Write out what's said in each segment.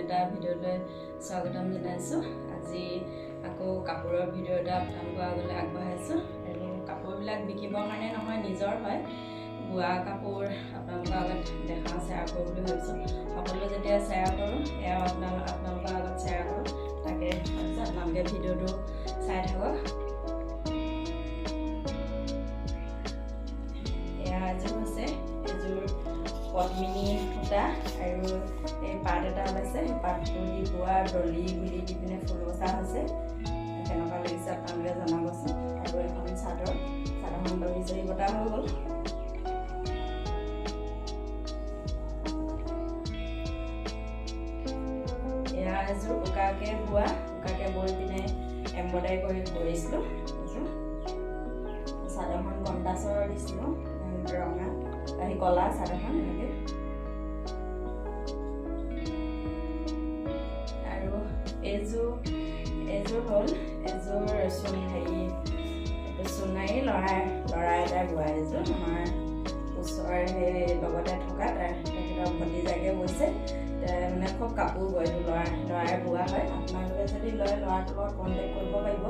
এটা ভিডিঅ'লৈ স্বাগতম জনাইছোঁ। আজি আকৌ কাপোৰৰ ভিডিঅ' এটা আপোনালোকৰ আগলৈ আগবঢ়াইছোঁ আৰু কাপোৰবিলাক বিকিবৰ কাৰণে নহয়, নিজৰ হয়। বোৱা কাপোৰ আপোনালোকৰ আগত দেখাওঁ, শ্বেয়াৰ কৰোঁ বুলি ভাবিছোঁ। সকলোৱে যেতিয়া শ্বেয়াৰ কৰোঁ, এয়াও আপোনালোকৰ আগত শ্বেয়াৰ কৰোঁ, তাকে ভাবিছোঁ আপোনালোকে ভিডিঅ'টো চাই থাকক। এয়া এযোৰ হৈছে এযোৰ পদ্মিনী সূতা আৰু এই পাত এটা ওলাইছে, সেই পাতটো দি বোৱা ডলি গুলি দি পিনে ফুল বচা হৈছে। কেনেকুৱা লাগিছে আপোনালোকে জনাবচোন। আৰু এখন চাদৰখন দহি চহি বটা হৈ গ'ল। এয়া এযোৰ উকাকৈ বোৱা, উকাকৈ বৈ পিনে এম্ব্ৰইডাৰী কৰিছিলোঁ। চাদৰখন কণ্টাছৰ দিছিলোঁ, ৰঙা আহি কলা চাদৰখন এনেকৈ। আৰু এযোৰ হ'ল এযোৰ সোণাৰী ল'ৰা এটাই বোৱা এযোৰ, আমাৰ ওচৰৰ সেই লগতে থকা তেখেতৰ ভতিজাকে বৈছে। মানে খুব কাপোৰ বয়, এইটো ল'ৰাই বোৱা হয়। আপোনালোকে যদি লয় ল'ৰাটোৰ লগত কণ্টেক্ট কৰিব পাৰিব।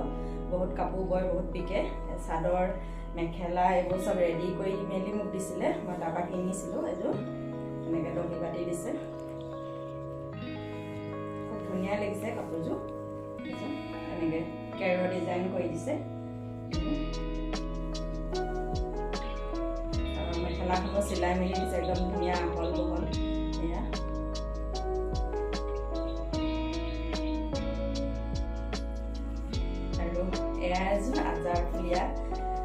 বহুত কাপোৰ বয়, বহুত বিকে। চাদৰ মেখেলা এইবোৰ চব ৰেডি কৰি মেলি মোক দিছিলে, মই তাৰপৰা কিনিছিলোঁ এযোৰ। এনেকৈ দহি বাতি দিছে, খুব ধুনীয়া লাগিছে কাপোৰযোৰ। এনেকৈ কেৰৰ ডিজাইন কৰি দিছে। আৰু মেখেলাখনো চিলাই মেলি দিছে, একদম ধুনীয়া আহল বহল। এয়া আৰু এয়া এযোৰ আজাৰ ফুলীয়া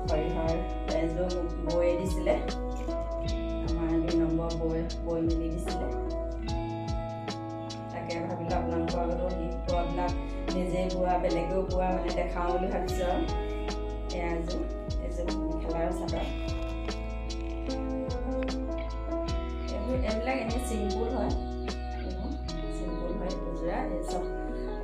সৰিয়হৰ এযোৰ বৈ দিছিলে, আমাৰ 2 নম্বৰ বৈ মেলি দিছিলে। তাকে ভাবিলোঁ আপোনালোকৰ আগতো বোৱাবিলাক নিজে বোৱা বেলেগেও বোৱা মানে দেখাওঁ বুলি ভাবিছোঁ। আৰু এয়া এযোৰ মেখেলা আৰু চাদৰ। এইবিলাক এনেই চিম্পুল হয়, দুযোৰা। এই চব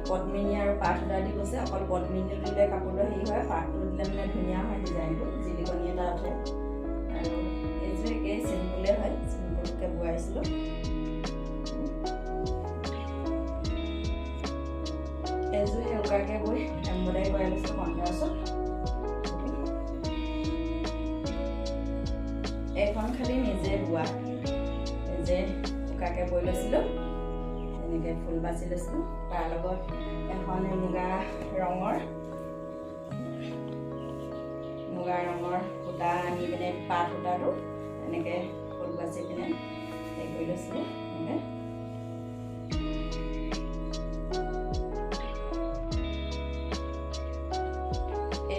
পদ্মিনী আৰু পাত সূতা দি গৈছে। অকল পদ্মিনী দিলে কাপোৰটো হেৰি হয়, পাতটো দিলে মানে ধুনীয়া হয় ডিজাইনটো, জিলিকনি এটা উঠে। আৰু এইযোৰ একেই চিম্পুলে হয়, চিম্পুলকৈ বোৱাইছিলোঁ। এযোৰ সেই উকাকৈ বৈ এম্ব্ৰইডাৰী কৰাই লৈছোঁ কণ্টাছত। এইখন খালি নিজে বোৱা, নিজে উকাকৈ বৈ লৈছিলোঁ। এনেকৈ ফুল বাচি লৈছিলোঁ। তাৰ লগত এখন মুগা ৰঙৰ সূতা আনি পিনে পাত সূতাটো এনেকৈ ফুল বাচি পিনে হেৰি কৰি লৈছিলোঁ। এনেকৈ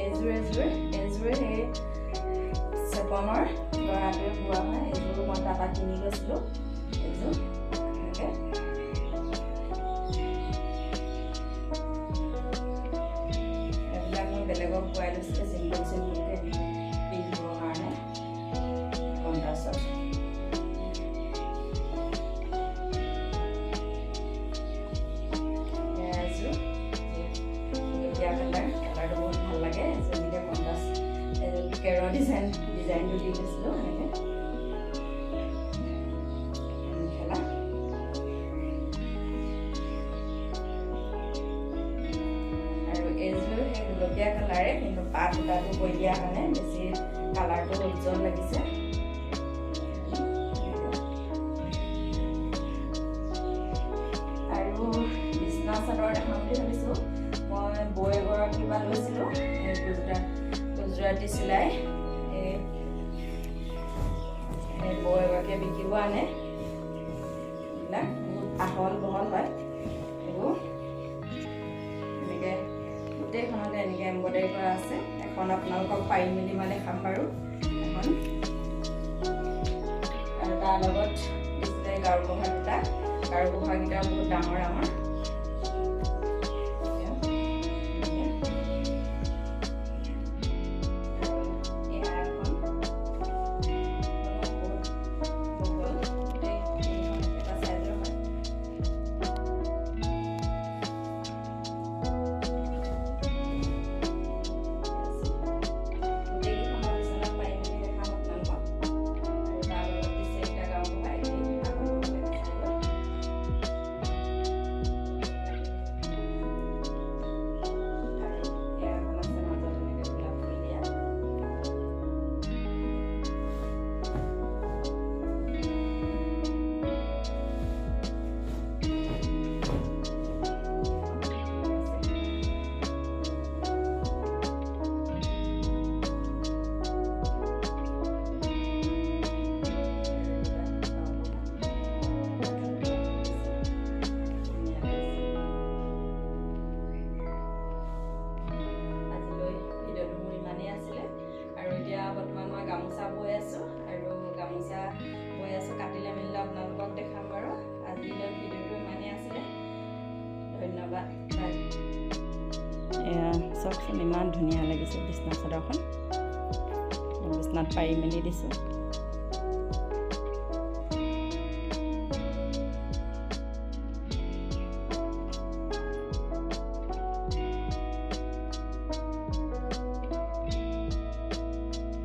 এইযোৰ সেই চেপনৰ ল'ৰাটোৱে বোৱা হয়। এইযোৰ মই তাৰপৰা কিনি লৈছিলোঁ। এইযোৰ এনেকৈ এইবিলাক মই বেলেগক বোৱাই লৈছিলোঁ, চিম্পুলকৈ পিন্ধিবৰ কাৰণে কণ্টাছত। এযোৰ কালাৰটো বহুত ভাল লাগে। এযোৰ কণ্টাছ এযোৰ কেৰৰ ডিজাইনটো দি লৈছিলোঁ এনেকৈ। মেখেলা আৰু এইযোৰ সেই গুলপীয়া কালাৰে, কিন্তু পাত সূতাটো বৈ দিয়াৰ কাৰণে বেছি কালাৰটো উজ্জ্বল লাগিছে। আৰু বিছনা চাদৰ দেখাম বুলি ভাবিছোঁ। মই বৈ এগৰাকীৰ পৰা লৈছিলোঁ গুজৰাটী চিলাই। এই বৈ এগৰাকীয়ে বিকিব আনে। এইবিলাক বহুত আহল বহল হয়। এইবোৰ এনেকৈ গোটেইখনতে এনেকৈ এম্ব্ৰইডাৰী কৰা আছে। এখন আপোনালোকক পাৰি মেলি মই দেখাম বাৰু এখন। আৰু তাৰ লগত দিছিলে গাৰু কভাৰ দুটা। গাৰু কভাৰকেইটা বহুত ডাঙৰ ডাঙৰ। ধন্যবাদ। এয়া চাওকচোন ইমান ধুনীয়া লাগিছে বিছনা চাদৰখন। বিছনাত পাৰি মেলি দিছোঁ।